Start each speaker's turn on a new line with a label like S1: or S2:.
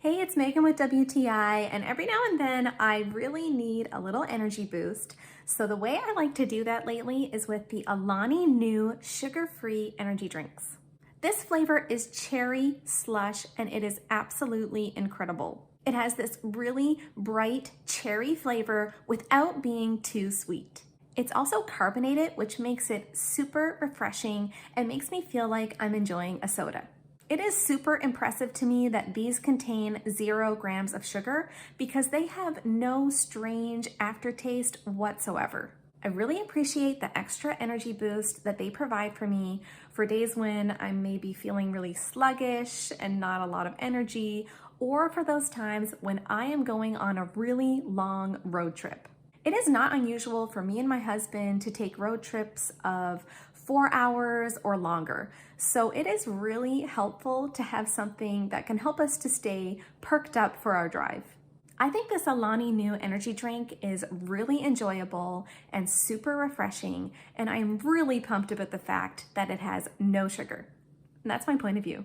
S1: Hey, it's Megan with WTI, and every now and then I really need a little energy boost. So the way I like to do that lately is with the Alani new sugar-free energy drinks. This flavor is cherry slush, and it is absolutely incredible. It has this really bright cherry flavor without being too sweet. It's also carbonated, which makes it super refreshing and makes me feel like I'm enjoying a soda. It is super impressive to me that these contain 0 grams of sugar because they have no strange aftertaste whatsoever. I really appreciate the extra energy boost that they provide for me for days when I'm maybe feeling really sluggish and not a lot of energy, or for those times when I am going on a really long road trip. It is not unusual for me and my husband to take road trips of 4 hours or longer. So it is really helpful to have something that can help us to stay perked up for our drive. I think this Alani new energy drink is really enjoyable and super refreshing, and I am really pumped about the fact that it has no sugar. And that's my point of view.